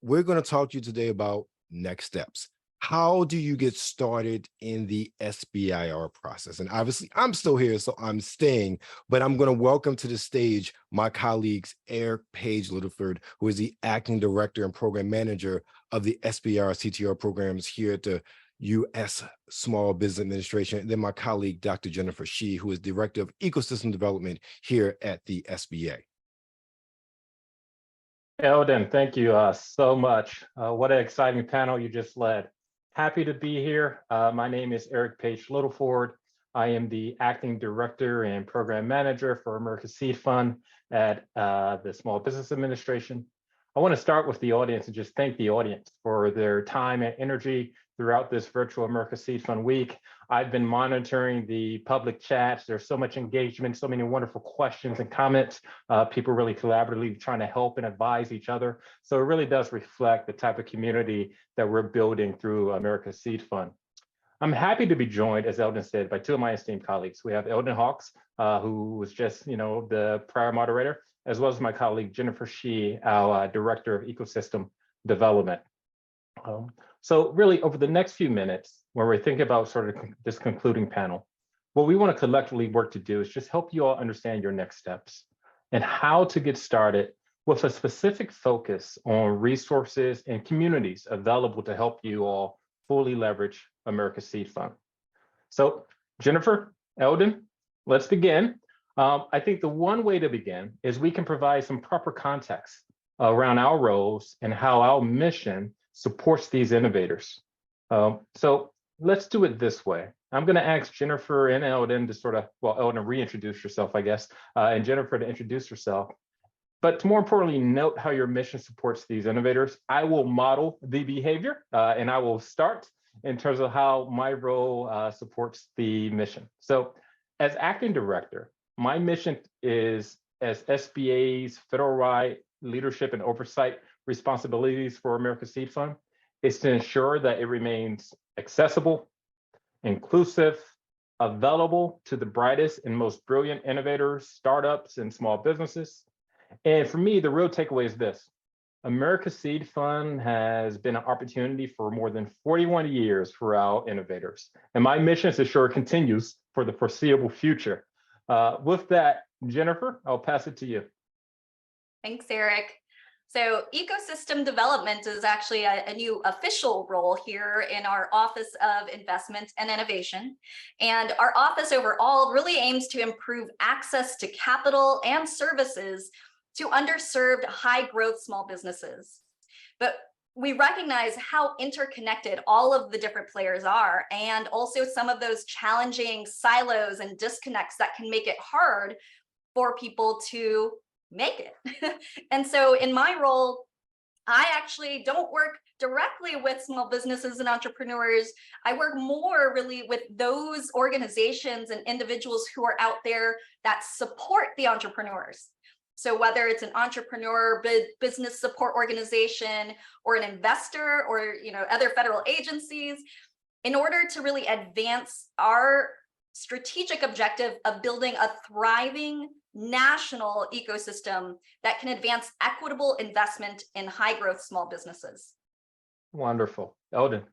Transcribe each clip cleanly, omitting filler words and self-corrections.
we're going to talk to you today about next steps. How do you get started in the SBIR process? And obviously, I'm still here, so I'm staying, but I'm going to welcome to the stage my colleagues, Erick Page-Littleford, who is the Acting Director and Program Manager of the SBIR STTR programs here at the U.S. Small Business Administration, and then my colleague, Dr. Jennifer Shieh, who is Director of Ecosystem Development here at the SBA. Elden, thank you so much. What an exciting panel you just led. Happy to be here. My name is Erick Page-Littleford. I am the Acting Director and Program Manager for America Seed Fund at the Small Business Administration. I want to start with the audience and just thank the audience for their time and energy throughout this virtual America Seed Fund week. I've been monitoring the public chats. There's so much engagement, so many wonderful questions and comments. People really collaboratively trying to help and advise each other. So it really does reflect the type of community that we're building through America Seed Fund. I'm happy to be joined, as Elden said, by two of my esteemed colleagues. We have Elden Hawks, who was just, the prior moderator, as well as my colleague Jennifer Shieh, our Director of Ecosystem Development. So really, over the next few minutes, when we're thinking about sort of this concluding panel, what we want to collectively work to do is just help you all understand your next steps and how to get started with a specific focus on resources and communities available to help you all fully leverage America Seed Fund. So Jennifer, Elden, let's begin. I think the one way to begin is we can provide some proper context around our roles and how our mission supports these innovators. So let's do it this way. I'm going to ask Jennifer and Elden to sort of, Elden, reintroduce yourself, I guess, and Jennifer to introduce herself. But to more importantly, note how your mission supports these innovators. I will model the behavior, and I will start in terms of how my role supports the mission. So as acting director, my mission is, as SBA's federal-wide leadership and oversight responsibilities for America Seed Fund, is to ensure that it remains accessible, inclusive, available to the brightest and most brilliant innovators, startups, and small businesses. And for me, the real takeaway is this: America Seed Fund has been an opportunity for more than 41 years for our innovators. And my mission is to ensure it continues for the foreseeable future. With that, Jennifer, I'll pass it to you. Thanks, Erick. So ecosystem development is actually a new official role here in our Office of Investment and Innovation. And our office overall really aims to improve access to capital and services to underserved high growth small businesses. But we recognize how interconnected all of the different players are, and also some of those challenging silos and disconnects that can make it hard for people to make it. And so in my role, I actually don't work directly with small businesses and entrepreneurs. I work more really with those organizations and individuals who are out there that support the entrepreneurs. So whether it's an entrepreneur business support organization or an investor or other federal agencies, in order to really advance our strategic objective of building a thriving national ecosystem that can advance equitable investment in high growth small businesses. Wonderful. Elden.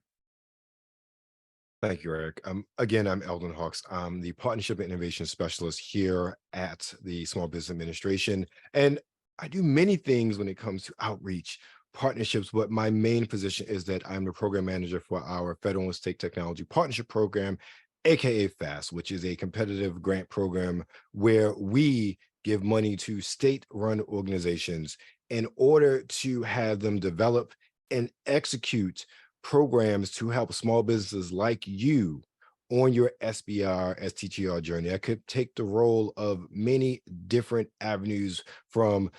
Thank you, Erick. Again, I'm Elden Hawks. I'm the Partnership and Innovation Specialist here at the Small Business Administration. And I do many things when it comes to outreach, partnerships, but my main position is that I'm the program manager for our Federal and State Technology Partnership Program, aka FAST, which is a competitive grant program where we give money to state-run organizations in order to have them develop and execute programs to help small businesses like you on your SBIR, STTR journey. I could take the role of many different avenues, from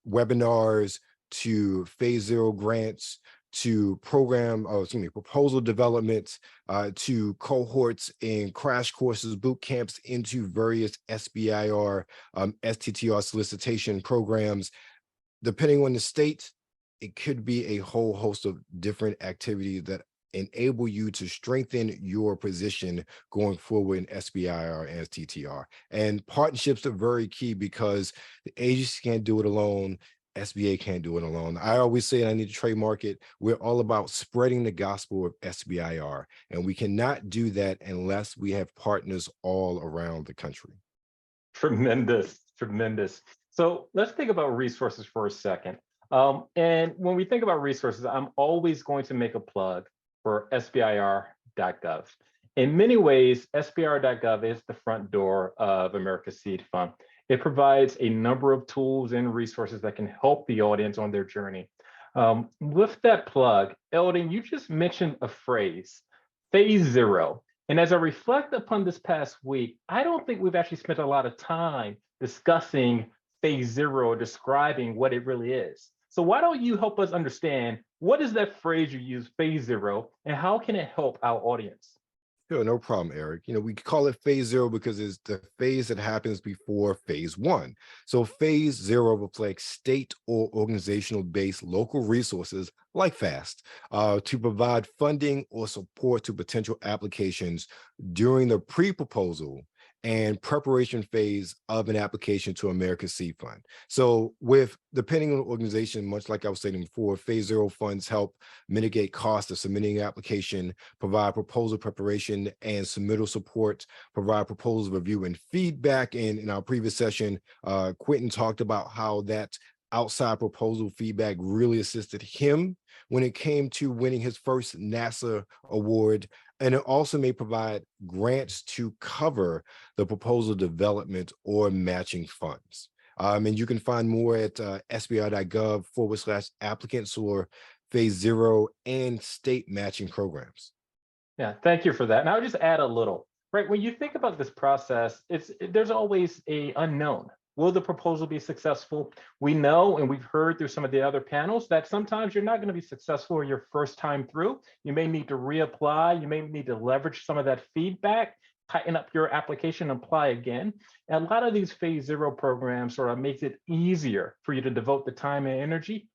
webinars to phase 0 grants, to proposal development, to cohorts and crash courses, boot camps into various SBIR, STTR solicitation programs. Depending on the state, it could be a whole host of different activities that enable you to strengthen your position going forward in SBIR and STTR. And partnerships are very key because the agency can't do it alone. SBA can't do it alone. I always say I need to trademark it. We're all about spreading the gospel of SBIR, and we cannot do that unless we have partners all around the country. Tremendous, tremendous. So let's think about resources for a second. And when we think about resources, I'm always going to make a plug for SBIR.gov. In many ways, SBIR.gov is the front door of America's Seed Fund. It provides a number of tools and resources that can help the audience on their journey. With that plug, Elden, you just mentioned a phrase, phase zero. And as I reflect upon this past week, I don't think we've actually spent a lot of time discussing phase zero or describing what it really is. So why don't you help us understand what is that phrase you use, phase zero, and how can it help our audience? Sure, no problem, Eric. We call it phase zero because it's the phase that happens before phase one. So phase zero reflects state or organizational based local resources like FAST to provide funding or support to potential applications during the pre-proposal and preparation phase of an application to America's Seed Fund. So depending on the organization, much like I was saying before, phase zero funds help mitigate costs of submitting an application, provide proposal preparation and submittal support, provide proposal review and feedback. And in our previous session, Quentin talked about how that outside proposal feedback really assisted him when it came to winning his first NASA award. And it also may provide grants to cover the proposal development or matching funds. And you can find more at SBIR.gov/applicants or phase zero and state matching programs. Yeah, thank you for that. And I'll just add a little, right? When you think about this process, there's always a unknown. Will the proposal be successful? We know, and we've heard through some of the other panels, that sometimes you're not going to be successful your first time through. You may need to reapply. You may need to leverage some of that feedback, tighten up your application, apply again. And a lot of these phase zero programs sort of makes it easier for you to devote the time and energy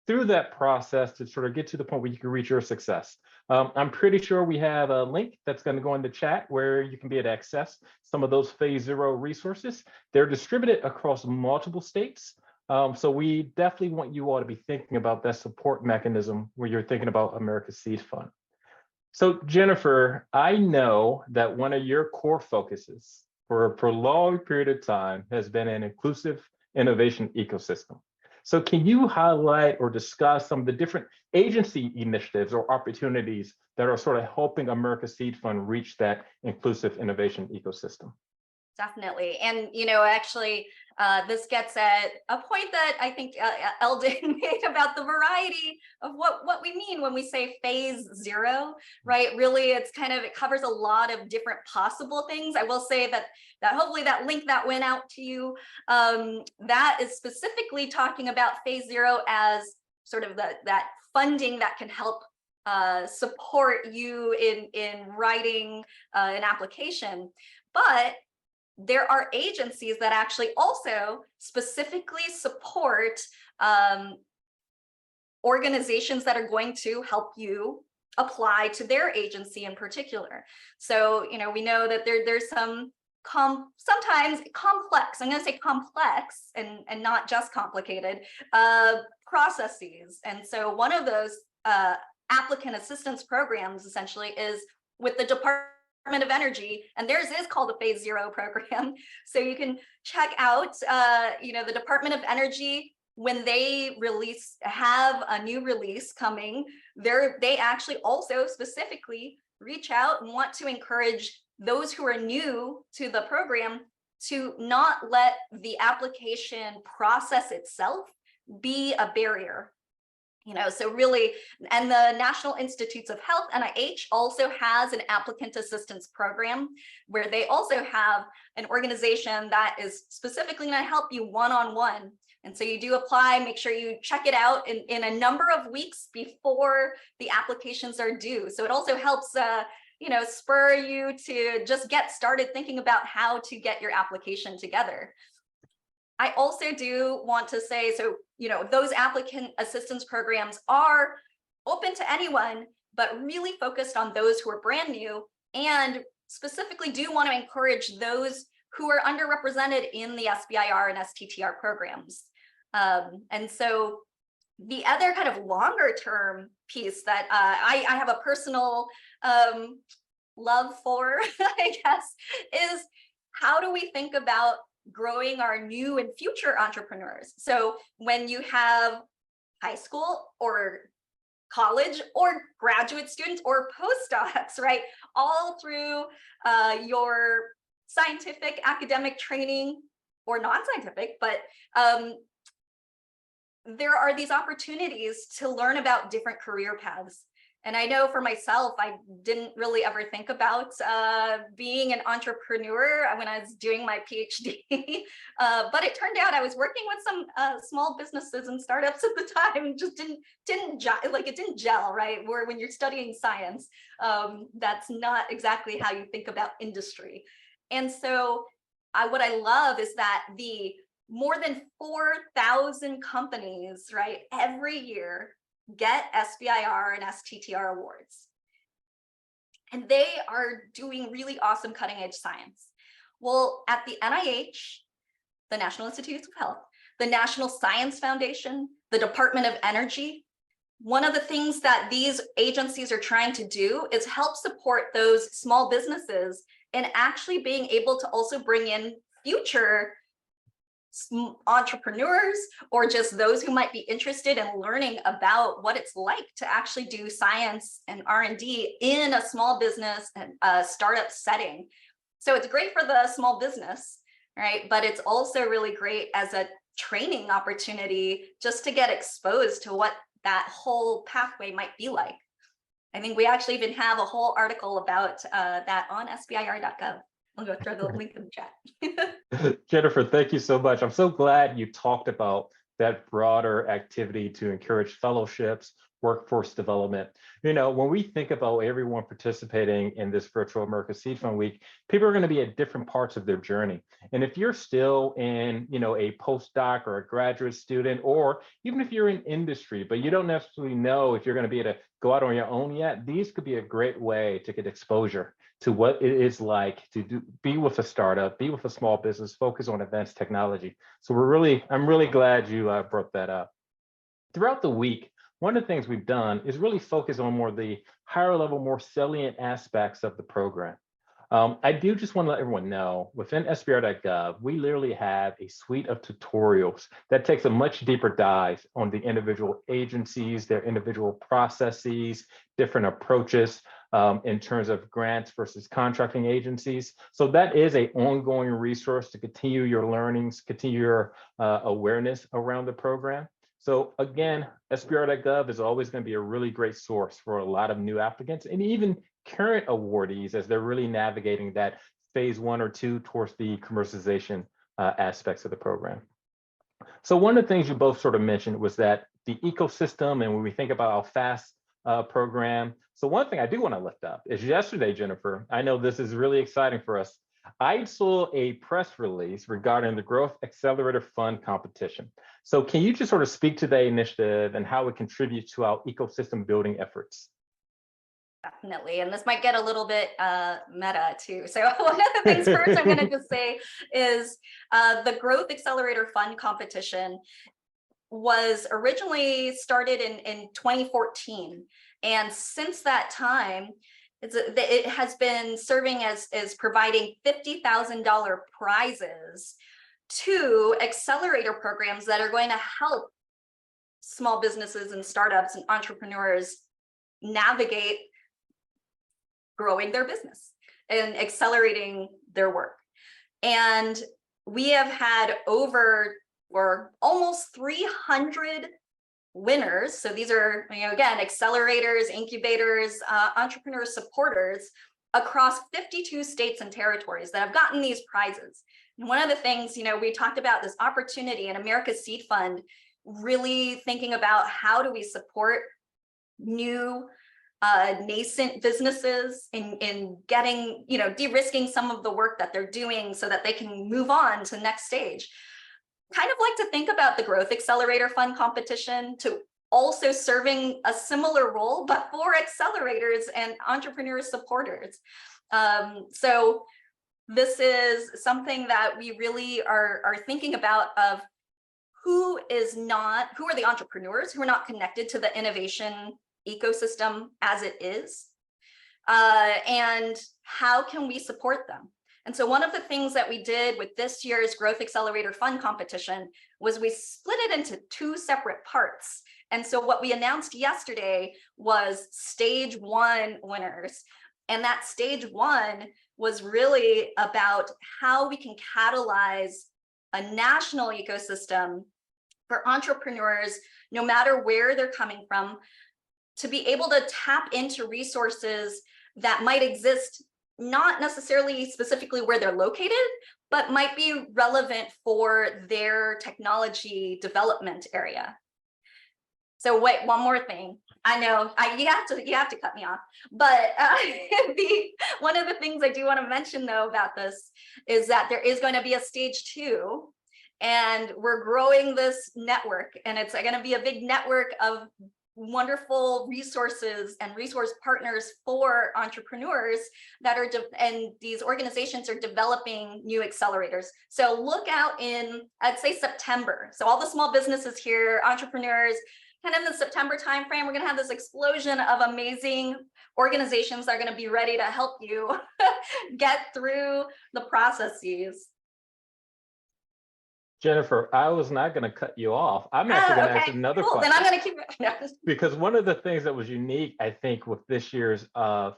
through that process to sort of get to the point where you can reach your success. I'm pretty sure we have a link that's going to go in the chat where you can be able to access some of those phase zero resources. They're distributed across multiple states. So we definitely want you all to be thinking about that support mechanism where you're thinking about America's Seed Fund. So Jennifer, I know that one of your core focuses for a prolonged period of time has been an inclusive innovation ecosystem. So can you highlight or discuss some of the different agency initiatives or opportunities that are sort of helping America's Seed Fund reach that inclusive innovation ecosystem? Definitely. And, actually, this gets at a point that I think Elden made about the variety of what we mean when we say phase zero, right? Really, it covers a lot of different possible things. I will say that hopefully that link that went out to you, that is specifically talking about phase zero as sort of that funding that can help support you in writing an application. But there are agencies that actually also specifically support organizations that are going to help you apply to their agency in particular. So, we know that there's some sometimes complex, I'm going to say complex and not just complicated processes. And so one of those applicant assistance programs essentially is with the Department of Energy, and theirs is called the phase zero program. So you can check out, the Department of Energy, when they have a new release coming, they actually also specifically reach out and want to encourage those who are new to the program to not let the application process itself be a barrier. So really, and the National Institutes of Health, NIH, also has an applicant assistance program where they also have an organization that is specifically going to help you one-on-one. And so you do apply, make sure you check it out in a number of weeks before the applications are due. So it also helps, spur you to just get started thinking about how to get your application together. I also do want to say, so, those applicant assistance programs are open to anyone, but really focused on those who are brand new, and specifically do want to encourage those who are underrepresented in the SBIR and STTR programs. And so the other kind of longer term piece that I have a personal love for, I guess, is how do we think about growing our new and future entrepreneurs? So when you have high school or college or graduate students or postdocs, right, all through your scientific academic training or non-scientific, but there are these opportunities to learn about different career paths. And I know for myself, I didn't really ever think about being an entrepreneur when I was doing my PhD, but it turned out I was working with some small businesses and startups at the time. Just didn't gel, right? Where when you're studying science, that's not exactly how you think about industry. And so what I love is that the more than 4,000 companies, right, every year get SBIR and STTR awards. And they are doing really awesome cutting edge science. Well, at the NIH, the National Institutes of Health, the National Science Foundation, the Department of Energy, one of the things that these agencies are trying to do is help support those small businesses in actually being able to also bring in future entrepreneurs or just those who might be interested in learning about what it's like to actually do science and R&D in a small business and a startup setting. So it's great for the small business, right? But it's also really great as a training opportunity just to get exposed to what that whole pathway might be like. I think we actually even have a whole article about that on SBIR.gov. I'll go throw the link in the chat. Jennifer, thank you so much. I'm so glad you talked about that broader activity to encourage fellowships, workforce development. You know, when we think about everyone participating in this virtual America Seed Fund Week, people are going to be at different parts of their journey. And if you're still in, you know, a postdoc or a graduate student, or even if you're in industry, but you don't necessarily know if you're going to be able to go out on your own yet, these could be a great way to get exposure to what it is like to be with a startup, be with a small business, focus on advanced technology. So I'm really glad you brought that up. Throughout the week, one of the things we've done is really focus on more the higher level, more salient aspects of the program. I do just want to let everyone know, within SBIR.gov, we literally have a suite of tutorials that takes a much deeper dive on the individual agencies, their individual processes, different approaches in terms of grants versus contracting agencies. So that is an ongoing resource to continue your learnings, continue your awareness around the program. So again, SBIR.gov is always going to be a really great source for a lot of new applicants and even current awardees as they're really navigating that phase 1 or 2 towards the commercialization aspects of the program. So one of the things you both sort of mentioned was that the ecosystem, and when we think about our FAST program. So one thing I do want to lift up is yesterday, Jennifer, I know this is really exciting for us. I saw a press release regarding the Growth Accelerator Fund competition. So can you just sort of speak to the initiative and how it contributes to our ecosystem building efforts? Definitely, and this might get a little bit meta too. So one of the things first I'm going to just say is the Growth Accelerator Fund competition was originally started in 2014. And since that time, it has been serving as providing $50,000 prizes to accelerator programs that are going to help small businesses and startups and entrepreneurs navigate growing their business and accelerating their work. And we have had almost 300 winners. So these are, again, accelerators, incubators, entrepreneur supporters across 52 states and territories that have gotten these prizes. And one of the things, we talked about this opportunity in America's Seed Fund, really thinking about how do we support new nascent businesses in getting, de-risking some of the work that they're doing so that they can move on to the next stage. Kind of like to think about the Growth Accelerator Fund competition to also serving a similar role, but for accelerators and entrepreneur supporters. So this is something that we really are thinking about of who are the entrepreneurs who are not connected to the innovation ecosystem as it is, and how can we support them? And so one of the things that we did with this year's Growth Accelerator Fund competition was we split it into 2 separate parts. And so what we announced yesterday was stage 1 winners. And that stage 1 was really about how we can catalyze a national ecosystem for entrepreneurs, no matter where they're coming from, to be able to tap into resources that might exist, not necessarily specifically where they're located, but might be relevant for their technology development area. So wait, one more thing. I know you have to cut me off, but one of the things I do want to mention though about this is that there is going to be a stage 2, and we're growing this network, and it's going to be a big network of wonderful resources and resource partners for entrepreneurs that are, and these organizations are developing new accelerators. So look out in, I'd say September. So all the small businesses here, entrepreneurs, kind of in the September timeframe, we're going to have this explosion of amazing organizations that are going to be ready to help you get through the processes. Jennifer, I was not going to cut you off. I'm actually going to ask another question. Then I'm going to keep it. Because one of the things that was unique, I think, with this year's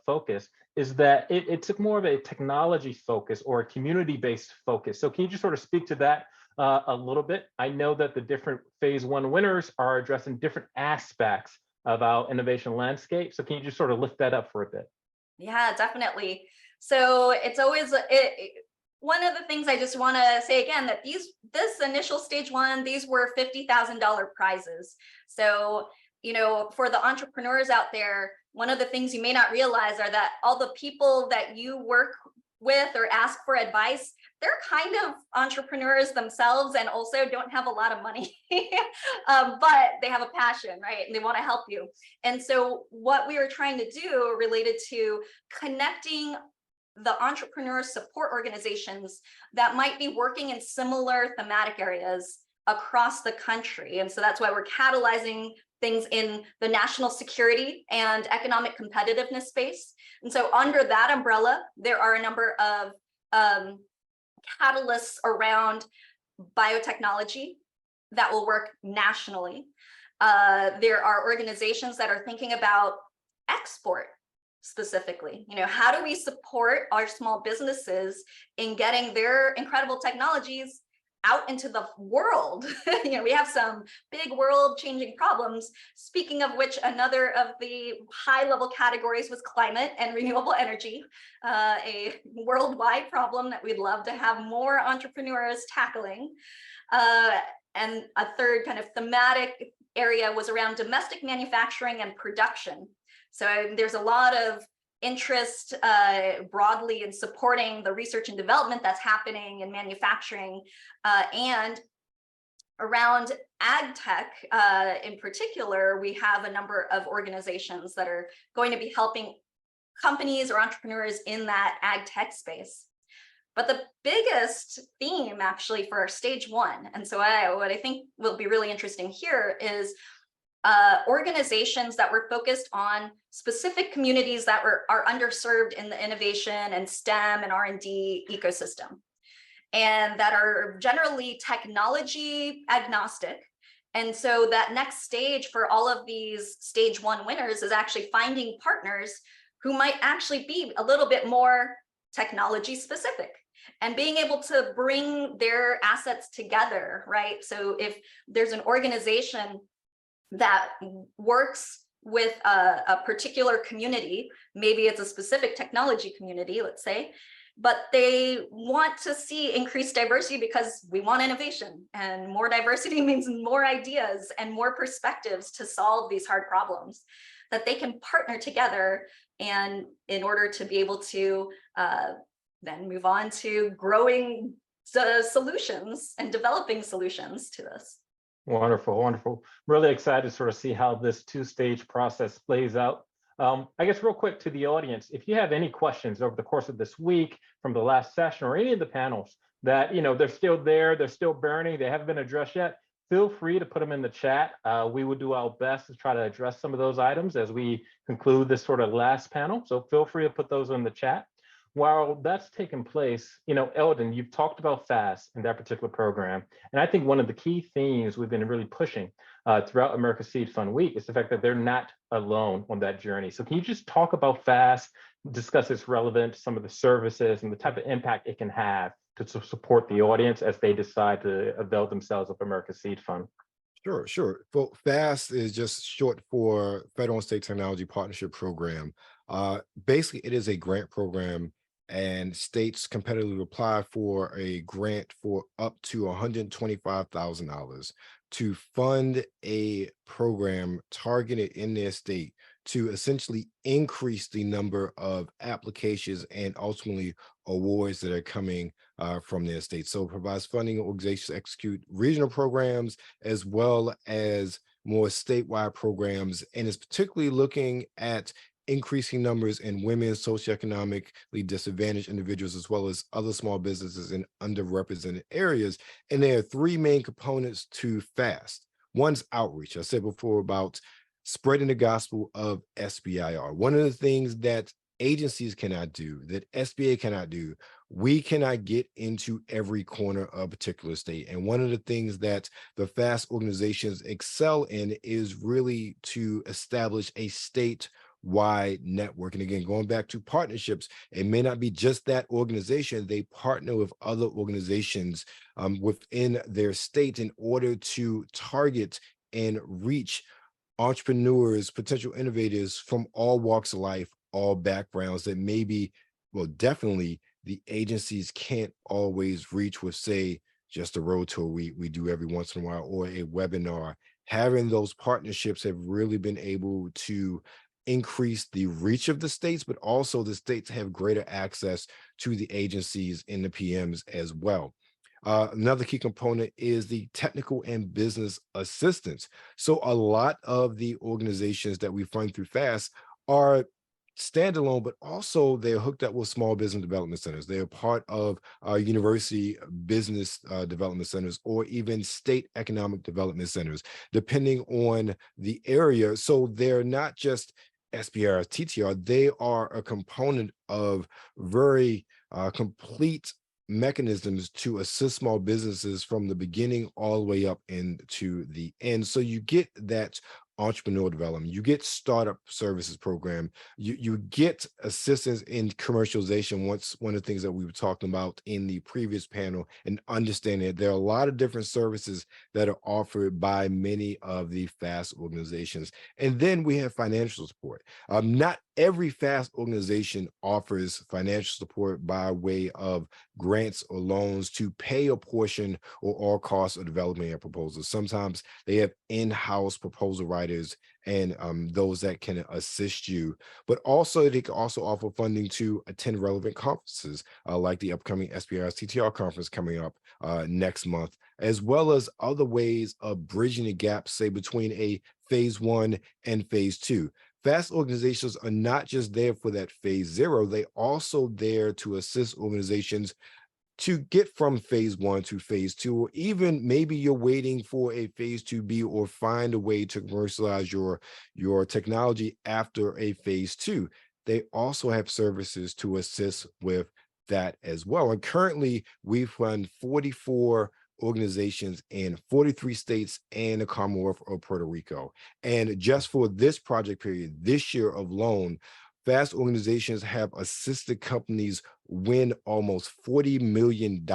focus is that it took more of a technology focus or a community-based focus. So can you just sort of speak to that a little bit? I know that the different phase 1 winners are addressing different aspects of our innovation landscape. So can you just sort of lift that up for a bit? Yeah, definitely. So it's always one of the things I just want to say again, that this initial stage 1, these were $50,000 prizes. So, you know, for the entrepreneurs out there, one of the things you may not realize are that all the people that you work with or ask for advice, they're kind of entrepreneurs themselves and also don't have a lot of money, but they have a passion, right? And they want to help you. And so what we were trying to do related to connecting the entrepreneur support organizations that might be working in similar thematic areas across the country. And so that's why we're catalyzing things in the national security and economic competitiveness space. And so under that umbrella, there are a number of catalysts around biotechnology that will work nationally. There are organizations that are thinking about export specifically. You know, how do we support our small businesses in getting their incredible technologies out into the world? You know, we have some big world-changing problems. Speaking of which, another of the high-level categories was climate and renewable energy, a worldwide problem that we'd love to have more entrepreneurs tackling. And a third kind of thematic area was around domestic manufacturing and production. So there's a lot of interest broadly in supporting the research and development that's happening in manufacturing, and around ag tech in particular, we have a number of organizations that are going to be helping companies or entrepreneurs in that ag tech space. But the biggest theme actually for our stage 1, and so what I think will be really interesting here is organizations that were focused on specific communities that are underserved in the innovation and STEM and R&D ecosystem, and that are generally technology agnostic. And so that next stage for all of these stage 1 winners is actually finding partners who might actually be a little bit more technology specific and being able to bring their assets together, right? So if there's an organization that works with a particular community, maybe it's a specific technology community, let's say, but they want to see increased diversity because we want innovation, and more diversity means more ideas and more perspectives to solve these hard problems, that they can partner together and in order to be able to then move on to growing solutions and developing solutions to this. Wonderful, wonderful. Really excited to sort of see how this 2-stage process plays out. I guess real quick to the audience, if you have any questions over the course of this week from the last session or any of the panels that, you know, they're still there, they're still burning, they haven't been addressed yet, feel free to put them in the chat. We will do our best to try to address some of those items as we conclude this sort of last panel. So feel free to put those in the chat. While that's taking place, Elden, you've talked about FAST in that particular program. And I think one of the key themes we've been really pushing throughout America Seed Fund Week is the fact that they're not alone on that journey. So can you just talk about FAST, discuss its relevance, some of the services and the type of impact it can have to support the audience as they decide to avail themselves of America Seed Fund? Sure, sure. Well, FAST is just short for Federal and State Technology Partnership Program. Basically, it is a grant program, and states competitively apply for a grant for up to $125,000 to fund a program targeted in their state to essentially increase the number of applications and ultimately awards that are coming from their state. So it provides funding organizations to execute regional programs as well as more statewide programs, and is particularly looking at increasing numbers in women, socioeconomically disadvantaged individuals, as well as other small businesses in underrepresented areas. And there are three main components to FAST. One's outreach. I said before about spreading the gospel of SBIR. One of the things that agencies cannot do, that SBA cannot do, we cannot get into every corner of a particular state. And one of the things that the FAST organizations excel in is really to establish a state-wide network. And again, going back to partnerships, it may not be just that organization. They partner with other organizations within their state in order to target and reach entrepreneurs, potential innovators from all walks of life, all backgrounds that maybe, well, definitely the agencies can't always reach with, say, just a road tour we do every once in a while or a webinar. Having those partnerships have really been able to increase the reach of the states, but also the states have greater access to the agencies and the PMs as well. Another key component is the technical and business assistance. So a lot of the organizations that we fund through FAST are standalone, but also they're hooked up with small business development centers. They're part of university business development centers or even state economic development centers, depending on the area. So they're not just SBIR, STTR, they are a component of very complete mechanisms to assist small businesses from the beginning all the way up into the end. So you get that entrepreneurial development, you get startup services program, you get assistance in commercialization. One of the things that we were talking about in the previous panel, and understanding that there are a lot of different services that are offered by many of the FAST organizations. And then we have financial support. Not every FAST organization offers financial support by way of grants or loans to pay a portion or all costs of developing a proposal. Sometimes they have in-house proposal writers and those that can assist you, but also they can also offer funding to attend relevant conferences like the upcoming SBIR STTR conference coming up next month, as well as other ways of bridging the gap, say, between a phase 1 and phase 2. FAST organizations are not just there for that phase 0, they also there to assist organizations to get from phase 1 to phase 2, or even maybe you're waiting for a phase 2B or find a way to commercialize your technology after a phase 2. They also have services to assist with that as well. And currently we fund 44 organizations in 43 states and the Commonwealth of Puerto Rico. And just for this project period, this year alone, FAST organizations have assisted companies win almost $40 million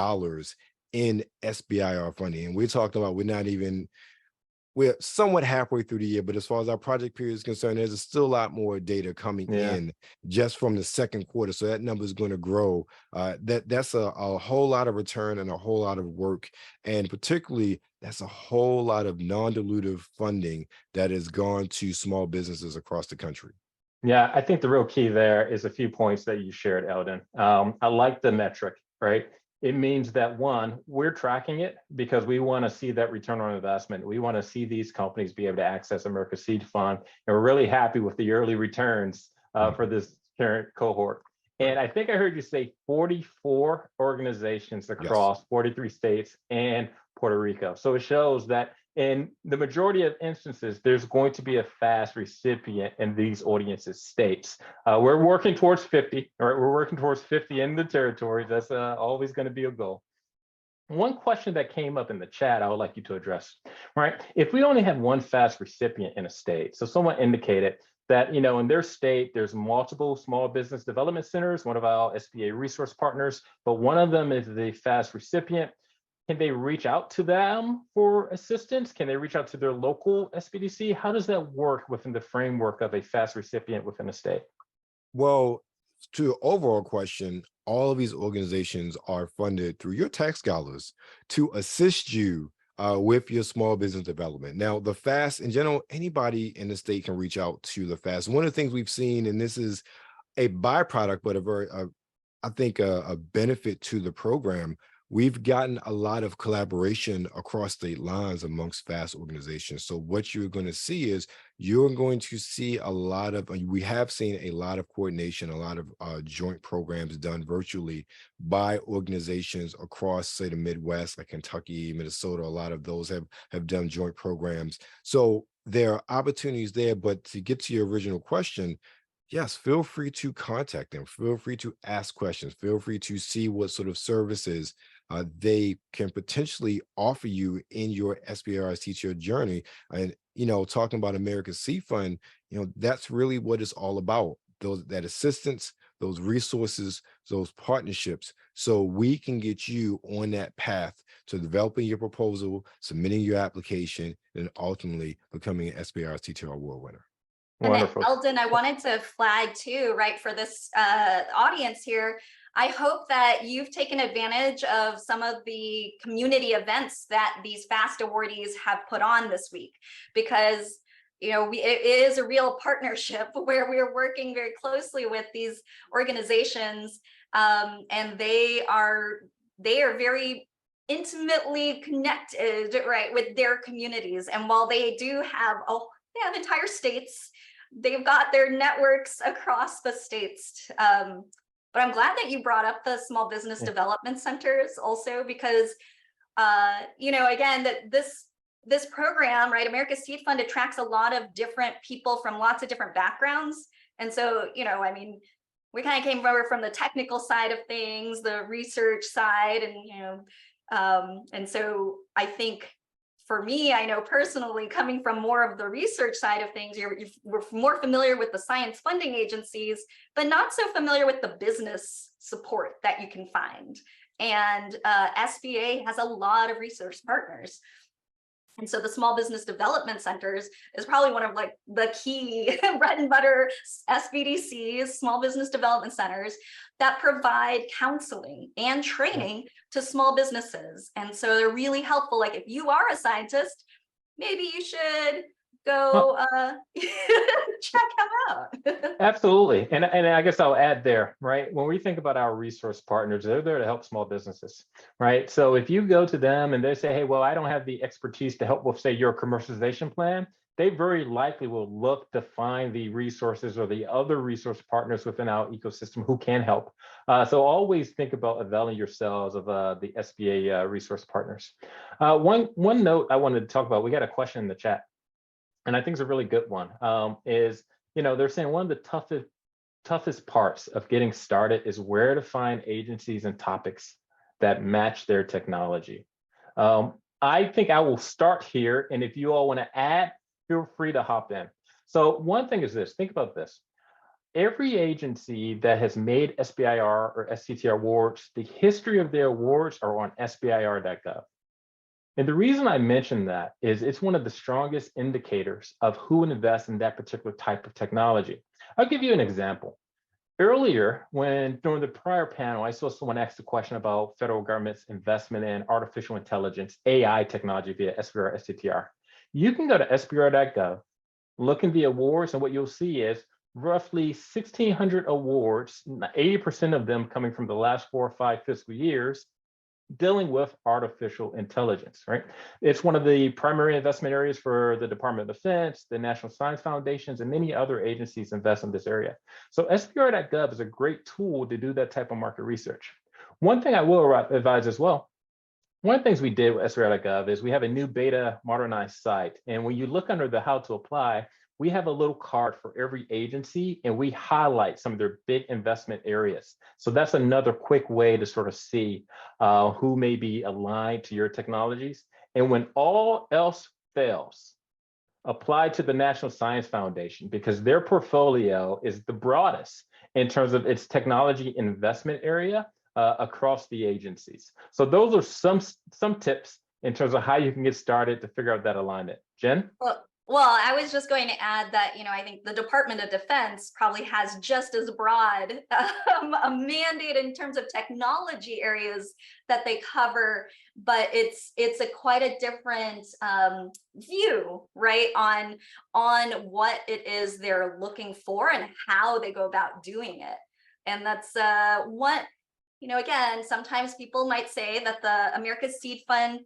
in SBIR funding. And we're talking about we're somewhat halfway through the year, but as far as our project period is concerned, there's still a lot more data coming in just from the second quarter. So that number is going to grow. That's a whole lot of return and a whole lot of work. And particularly, that's a whole lot of non-dilutive funding that has gone to small businesses across the country. Yeah, I think the real key there is a few points that you shared, Elden. I like the metric, right? It means that, one, we're tracking it because we want to see that return on investment. We want to see these companies be able to access America Seed Fund. And we're really happy with the early returns for this current cohort. And I think I heard you say 44 organizations across 43 states and Puerto Rico. So it shows that in the majority of instances, there's going to be a fast recipient in these audiences states. We're working towards 50, all right? We're working towards 50 in the territories. That's always going to be a goal. One question that came up in the chat, I would like you to address, right? If we only have one fast recipient in a state, so someone indicated that, in their state, there's multiple small business development centers, one of our SBA resource partners, but one of them is the fast recipient. Can they reach out to them for assistance? Can they reach out to their local SBDC? How does that work within the framework of a fast recipient within a state? Well, to your overall question, all of these organizations are funded through your tax dollars to assist you with your small business development. Now, the FAST in general, anybody in the state can reach out to the FAST. One of the things we've seen, and this is a byproduct, but I think a benefit to the program, we've gotten a lot of collaboration across state lines amongst FAST organizations. So what you're going to see is you're going to see a lot of, we have seen a lot of coordination, a lot of joint programs done virtually by organizations across, say, the Midwest, like Kentucky, Minnesota. A lot of those have done joint programs. So there are opportunities there, but to get to your original question, yes, feel free to contact them. Feel free to ask questions. Feel free to see what sort of services they can potentially offer you in your SBIR STTR journey. And, talking about America's Seed Fund, that's really what it's all about. That assistance, those resources, those partnerships, so we can get you on that path to developing your proposal, submitting your application, and ultimately becoming an SBIR STTR award winner. And then, Wonderful. Elden, I wanted to flag too, right, for this audience here. I hope that you've taken advantage of some of the community events that these FAST awardees have put on this week, because it is a real partnership where we're working very closely with these organizations, and they are very intimately connected, right, with their communities. And while they do have they have entire states, they've got their networks across the states. But I'm glad that you brought up the small business development centers also, because again, that this program, right, America's Seed Fund, attracts a lot of different people from lots of different backgrounds. And so, we kind of came over from the technical side of things, the research side, and so I think, for me, I know personally, coming from more of the research side of things, we're more familiar with the science funding agencies, but not so familiar with the business support that you can find. And SBA has a lot of research partners. And so the small business development centers is probably one of the key bread and butter SBDCs, small business development centers, that provide counseling and training to small businesses. And so they're really helpful. Like, if you are a scientist, maybe you should go check them out. Absolutely. And I guess I'll add there, right? When we think about our resource partners, they're there to help small businesses, right? So if you go to them and they say, hey, well, I don't have the expertise to help with, say, your commercialization plan, they very likely will look to find the resources or the other resource partners within our ecosystem who can help. So always think about availing yourselves of the SBA resource partners. One note I wanted to talk about, we got a question in the chat, and I think it's a really good one, is, they're saying one of the toughest parts of getting started is where to find agencies and topics that match their technology. I think I will start here, and if you all want to add, feel free to hop in. So one thing is this, think about this. Every agency that has made SBIR or STTR awards, the history of their awards are on SBIR.gov. And the reason I mention that is it's one of the strongest indicators of who invests in that particular type of technology. I'll give you an example. Earlier, during the prior panel, I saw someone ask a question about federal government's investment in artificial intelligence, AI technology via SBIR, STTR. You can go to SBIR.gov, look in the awards, and what you'll see is roughly 1,600 awards, 80% of them coming from the last 4 or 5 fiscal years, dealing with artificial intelligence, right? It's one of the primary investment areas for the Department of Defense, the National Science Foundations, and many other agencies invest in this area. So SBIR.gov is a great tool to do that type of market research. One thing I will advise as well One of the things we did with SBIR.gov is we have a new beta modernized site. And when you look under the how to apply, we have a little card for every agency and we highlight some of their big investment areas. So that's another quick way to sort of see who may be aligned to your technologies. And when all else fails, apply to the National Science Foundation because their portfolio is the broadest in terms of its technology investment area across the agencies. So those are some tips in terms of how you can get started to figure out that alignment. Jen? Well, I was just going to add that, I think the Department of Defense probably has just as broad a mandate in terms of technology areas that they cover, but it's quite a different view, right, on what it is they're looking for and how they go about doing it. And that's what, again, sometimes people might say that the America's Seed Fund,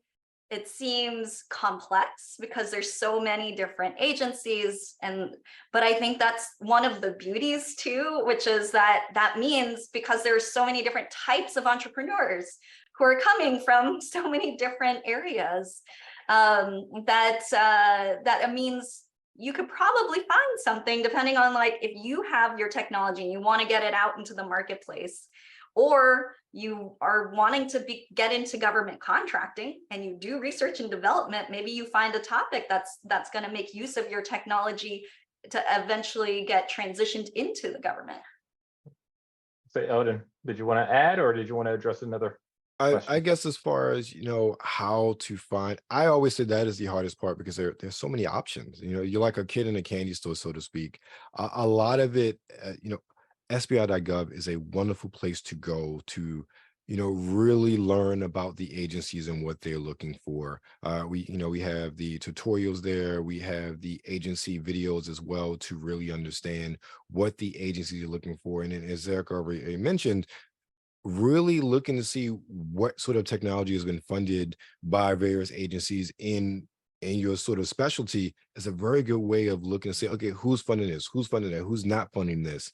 it seems complex because there's so many different agencies, but I think that's one of the beauties too, which is that means because there's so many different types of entrepreneurs who are coming from so many different areas, that means you could probably find something depending on, like, if you have your technology and you want to get it out into the marketplace, or you are wanting to get into government contracting and you do research and development, maybe you find a topic that's going to make use of your technology to eventually get transitioned into the government. Say, Elden, did you want to add or did you want to address another question? I guess as far as, how to find, I always say that is the hardest part because there's so many options. You're like a kid in a candy store, so to speak. A lot of it, SBIR.gov is a wonderful place to go to, really learn about the agencies and what they're looking for. We have the tutorials there. We have the agency videos as well to really understand what the agencies are looking for. And then, as Eric already mentioned, really looking to see what sort of technology has been funded by various agencies in your sort of specialty is a very good way of looking to say, okay, who's funding this, who's funding that, who's not funding this.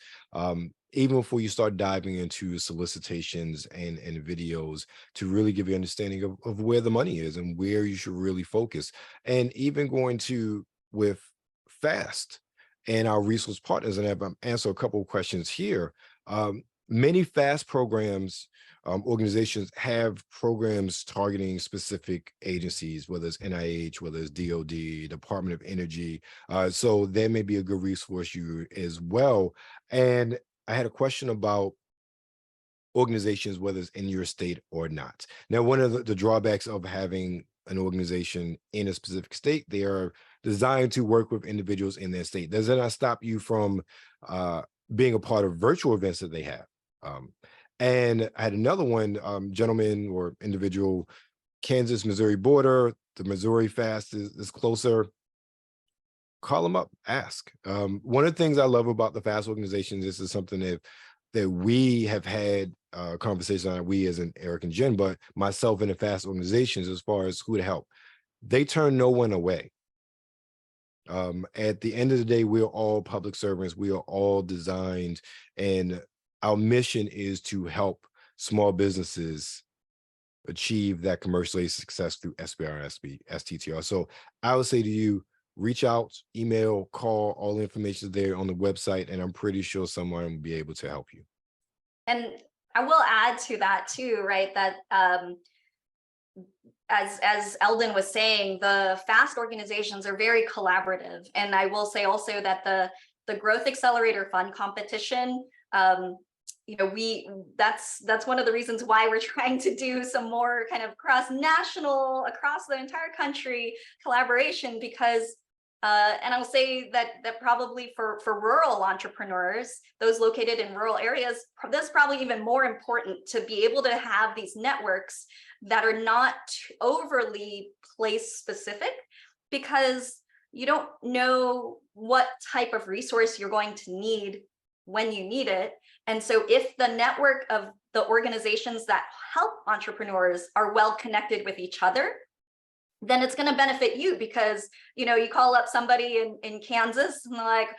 Even before you start diving into solicitations and videos to really give you understanding of where the money is and where you should really focus. And even going to with FAST and our resource partners, and I've answered a couple of questions here. Many FAST programs, organizations have programs targeting specific agencies, whether it's NIH, whether it's DOD, Department of Energy. So that may be a good resource you as well. And I had a question about organizations, whether it's in your state or not. Now, one of the drawbacks of having an organization in a specific state, they are designed to work with individuals in their state. Does that not stop you from being a part of virtual events that they have? And I had another one, gentleman or individual, Kansas, Missouri border, the Missouri FAST is closer. Call them up, ask. One of the things I love about the FAST organizations, this is something that we have had conversations on, we as in Eric and Jen, but myself and the FAST organizations, as far as who to help, they turn no one away. At the end of the day, we're all public servants. We are all designed, and our mission is to help small businesses achieve that commercial success through SBIR and STTR. So I would say to you, reach out, email, call, all the information is there on the website, and I'm pretty sure someone will be able to help you. And I will add to that too, right, that as Elden was saying, the FAST organizations are very collaborative. And I will say also that the Growth Accelerator Fund competition, that's one of the reasons why we're trying to do some more kind of cross-national, across the entire country collaboration, because and I'll say that probably for rural entrepreneurs, those located in rural areas, that's probably even more important to be able to have these networks that are not overly place specific, because you don't know what type of resource you're going to need when you need it. And so if the network of the organizations that help entrepreneurs are well connected with each other, then it's going to benefit you, because you call up somebody in Kansas and they're like,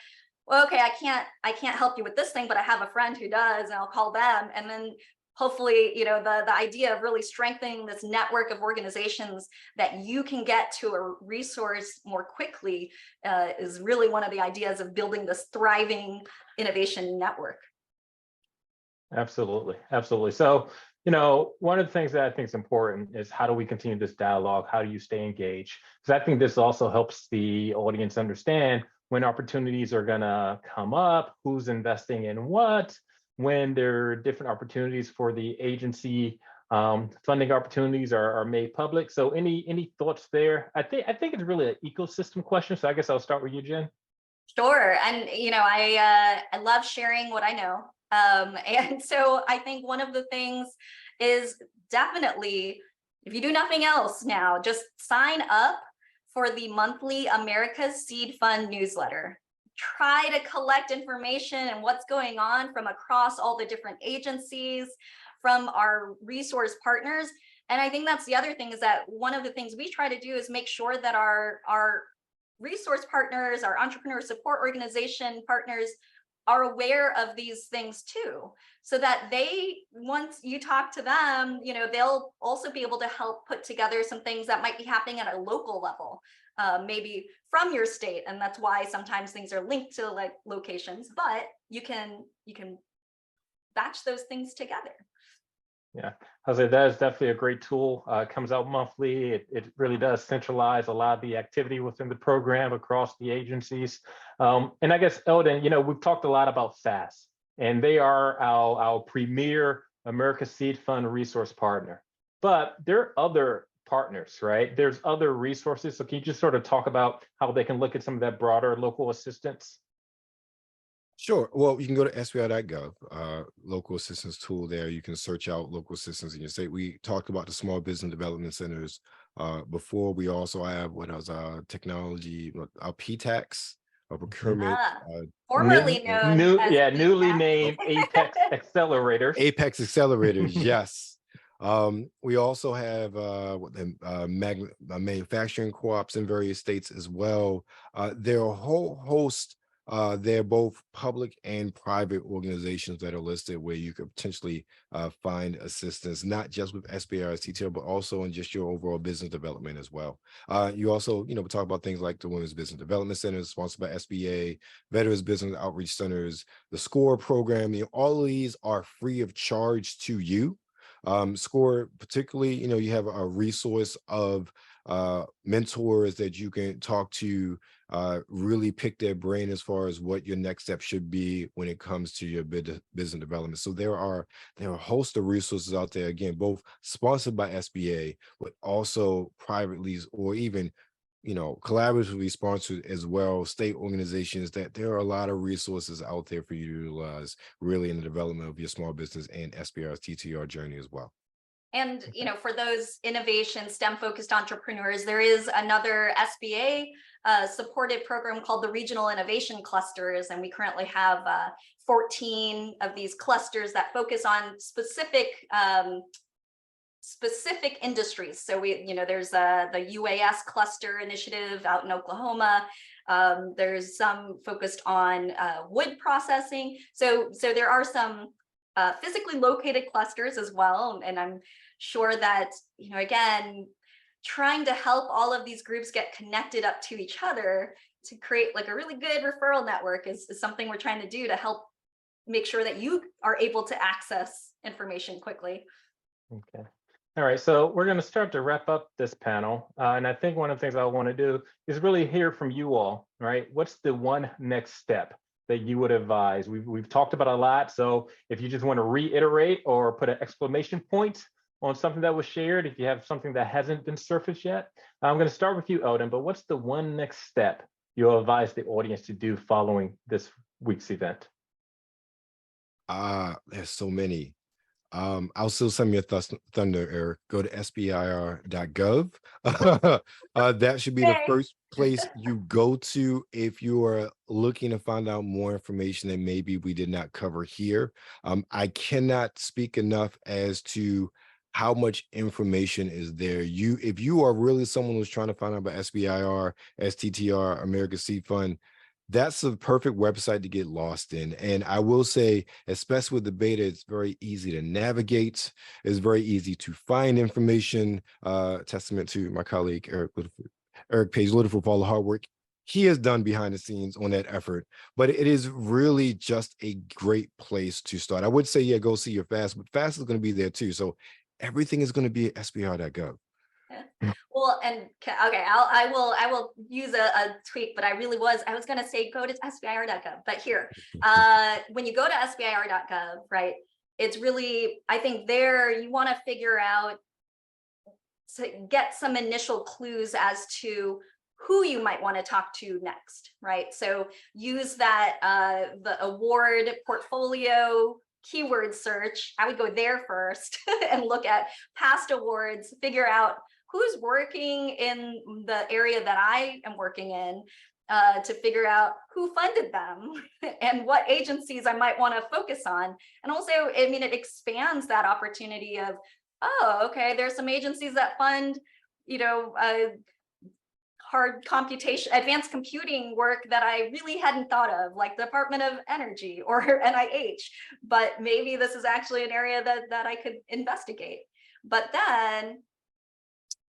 well, okay, I can't help you with this thing, but I have a friend who does, and I'll call them. And then hopefully, the idea of really strengthening this network of organizations that you can get to a resource more quickly is really one of the ideas of building this thriving innovation network. Absolutely. Absolutely. So, one of the things that I think is important is how do we continue this dialogue? How do you stay engaged? Because I think this also helps the audience understand when opportunities are going to come up, who's investing in what, when there are different opportunities for the agency, funding opportunities are made public. So any thoughts there? I think it's really an ecosystem question. So I guess I'll start with you, Jen. Sure. And, I love sharing what I know. And so I think one of the things is definitely, if you do nothing else now, just sign up for the monthly America's Seed Fund newsletter. Try to collect information and what's going on from across all the different agencies, from our resource partners. And I think that's the other thing, is that one of the things we try to do is make sure that our resource partners, our entrepreneur support organization partners, are aware of these things too, so that once you talk to them, they'll also be able to help put together some things that might be happening at a local level, maybe from your state. And that's why sometimes things are linked to like locations, but you can batch those things together. Yeah, Jose, that is definitely a great tool. It comes out monthly. It really does centralize a lot of the activity within the program across the agencies. And I guess, Elden, we've talked a lot about FAST, and they are our premier America Seed Fund resource partner. But there are other partners, right? There's other resources. So can you just sort of talk about how they can look at some of that broader local assistance? Sure. Well, you can go to SBIR.gov, local assistance tool there. You can search out local assistance in your state. We talked about the small business development centers before. We also have technology, our PTAX, procurement. Formerly known as newly named Apex Accelerators. Apex Accelerators, yes. We also have manufacturing co-ops in various states as well. There are a whole host. They're both public and private organizations that are listed where you could potentially find assistance, not just with SBIR, STTR, but also in just your overall business development as well. You also, we talk about things like the Women's Business Development Centers sponsored by SBA, Veterans Business Outreach Centers, the SCORE program. All of these are free of charge to you. SCORE, particularly, you have a resource of mentors that you can talk to, really pick their brain as far as what your next step should be when it comes to your business development. So there are a host of resources out there, again, both sponsored by SBA, but also privately or even collaboratively sponsored as well, state organizations, that there are a lot of resources out there for you to utilize really in the development of your small business and SBIR's TTR journey as well. And, for those innovation STEM-focused entrepreneurs, there is another SBA supported program called the Regional Innovation Clusters. And we currently have 14 of these clusters that focus on specific industries. So there's the UAS cluster initiative out in Oklahoma. There's some focused on wood processing. So there are some physically located clusters as well. And I'm sure that, again, trying to help all of these groups get connected up to each other to create like a really good referral network is something we're trying to do to help make sure that you are able to access information quickly. Okay. All right, so we're going to start to wrap up this panel. And I think one of the things I want to do is really hear from you all, right? What's the one next step that you would advise? We've talked about a lot. So if you just want to reiterate or put an exclamation point on something that was shared, if you have something that hasn't been surfaced yet, I'm going to start with you, Elden, but what's the one next step you'll advise the audience to do following this week's event? There's so many. I'll still send me a thunder, Eric. Go to SBIR.gov. That should be the first place you go to if you are looking to find out more information that maybe we did not cover here. I cannot speak enough as to how much information is there. If you are really someone who's trying to find out about SBIR, STTR, America Seed Fund, That's a perfect website to get lost in. And I will say, especially with the beta, it's very easy to navigate. It's very easy to find information. Testament to my colleague, Erick Page-Littleford, for all the hard work he has done behind the scenes on that effort. But it is really just a great place to start. I would say, yeah, go see your FAST, but FAST is going to be there too. So everything is going to be at SBIR.gov. Well, and okay, I will use a tweak, but I was going to say go to SBIR.gov, but here, when you go to SBIR.gov, right, it's really, I think there you want to figure out, to get some initial clues as to who you might want to talk to next, right? So use that, the award portfolio keyword search. I would go there first and look at past awards, figure out who's working in the area that I am working in, to figure out who funded them and what agencies I might want to focus on. And also, I mean, it expands that opportunity of, oh, okay, there's some agencies that fund, hard computation, advanced computing work that I really hadn't thought of, like the Department of Energy or NIH, but maybe this is actually an area that I could investigate. But then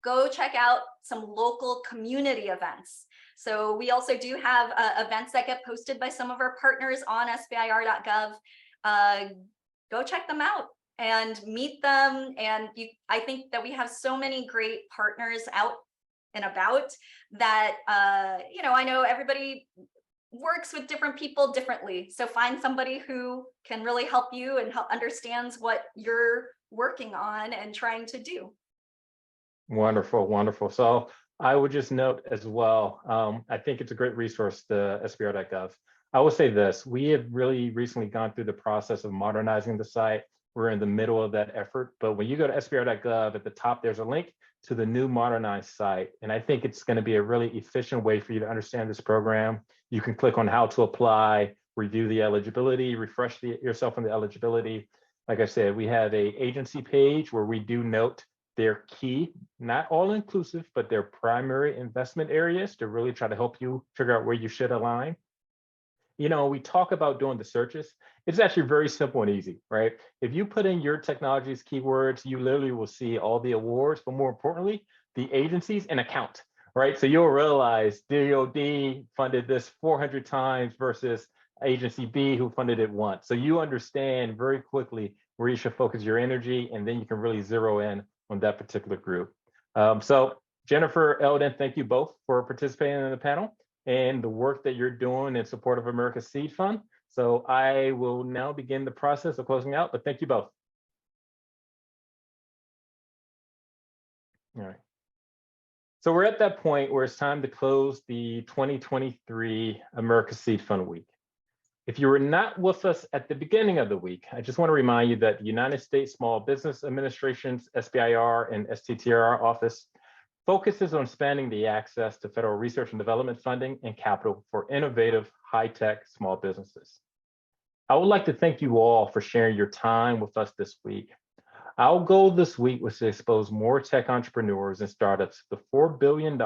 go check out some local community events. So we also do have events that get posted by some of our partners on SBIR.gov. Go check them out and meet them. And I think that we have so many great partners out and about that, I know everybody works with different people differently. So find somebody who can really help you and understands what you're working on and trying to do. Wonderful, wonderful. So I would just note as well, I think it's a great resource, the SBIR.gov. I will say this, we have really recently gone through the process of modernizing the site. We're in the middle of that effort, but when you go to SBIR.gov, at the top, there's a link to the new modernized site. And I think it's going to be a really efficient way for you to understand this program. You can click on how to apply, review the eligibility, refresh yourself on the eligibility. Like I said, we have an agency page where we do note their key, not all inclusive, but their primary investment areas to really try to help you figure out where you should align. We talk about doing the searches. It's actually very simple and easy, right? If you put in your technologies keywords, you literally will see all the awards, but more importantly, the agencies and account, right? So you'll realize DoD funded this 400 times versus agency B who funded it once. So you understand very quickly where you should focus your energy, and then you can really zero in on that particular group. So Jennifer, Elden, thank you both for participating in the panel and the work that you're doing in support of America's Seed Fund. So I will now begin the process of closing out, but thank you both. All right. So we're at that point where it's time to close the 2023 America's Seed Fund Week. If you were not with us at the beginning of the week, I just want to remind you that the United States Small Business Administration's SBIR and STTR office focuses on expanding the access to federal research and development funding and capital for innovative, high-tech small businesses. I would like to thank you all for sharing your time with us this week. Our goal this week was to expose more tech entrepreneurs and startups to the $4 billion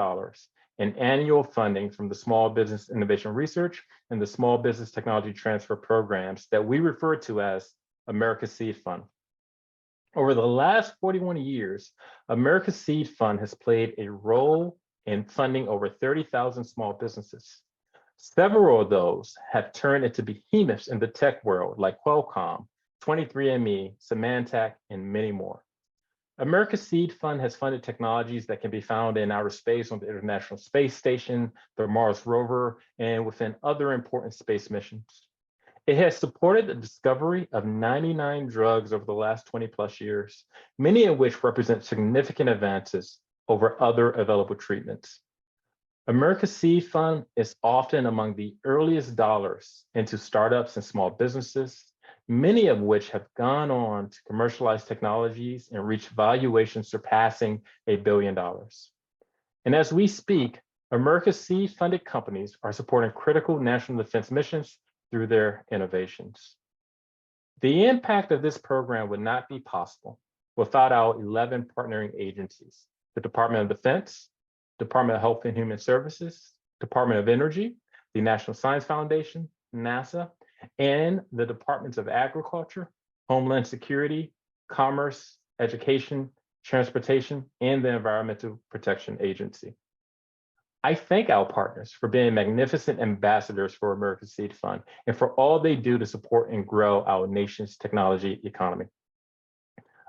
in annual funding from the Small Business Innovation Research and the Small Business Technology Transfer programs that we refer to as America's Seed Fund. Over the last 41 years, America's Seed Fund has played a role in funding over 30,000 small businesses. Several of those have turned into behemoths in the tech world, like Qualcomm, 23andMe, Symantec, and many more. America's Seed Fund has funded technologies that can be found in outer space on the International Space Station, the Mars rover, and within other important space missions. It has supported the discovery of 99 drugs over the last 20+ years, many of which represent significant advances over other available treatments. America's Seed Fund is often among the earliest dollars into startups and small businesses, many of which have gone on to commercialize technologies and reach valuations surpassing $1 billion. And as we speak, America's Seed funded companies are supporting critical national defense missions through their innovations. The impact of this program would not be possible without our 11 partnering agencies: the Department of Defense, Department of Health and Human Services, Department of Energy, the National Science Foundation, NASA, and the Departments of Agriculture, Homeland Security, Commerce, Education, Transportation, and the Environmental Protection Agency. I thank our partners for being magnificent ambassadors for America's Seed Fund and for all they do to support and grow our nation's technology economy.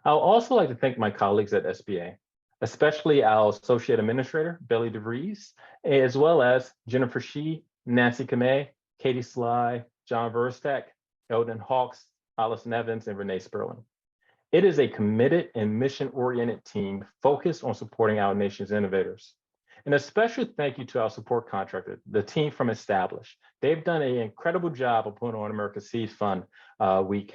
I would also like to thank my colleagues at SBA, especially our Associate Administrator, Billy DeVries, as well as Jennifer Shieh, Nancy Kamei, Katie Sly, John Verstek, Elden Hawks, Alice Nevins, and Renee Sperling. It is a committed and mission-oriented team focused on supporting our nation's innovators. And a special thank you to our support contractor, the team from Establish. They've done an incredible job of putting on America's Seed Fund Week.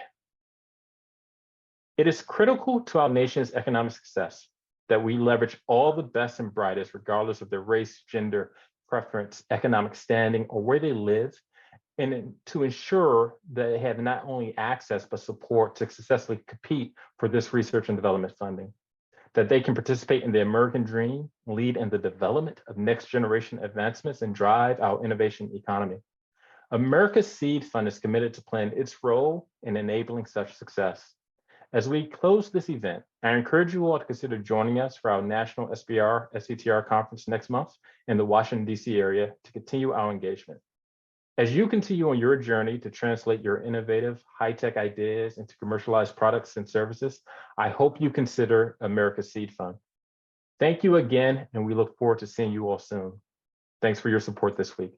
It is critical to our nation's economic success that we leverage all the best and brightest, regardless of their race, gender, preference, economic standing, or where they live, and to ensure that they have not only access, but support to successfully compete for this research and development funding, that they can participate in the American dream, lead in the development of next generation advancements, and drive our innovation economy. America's Seed Fund is committed to playing its role in enabling such success. As we close this event, I encourage you all to consider joining us for our National SBIR STTR conference next month in the Washington, D.C. area to continue our engagement. As you continue on your journey to translate your innovative, high-tech ideas into commercialized products and services, I hope you consider America's Seed Fund. Thank you again, and we look forward to seeing you all soon. Thanks for your support this week.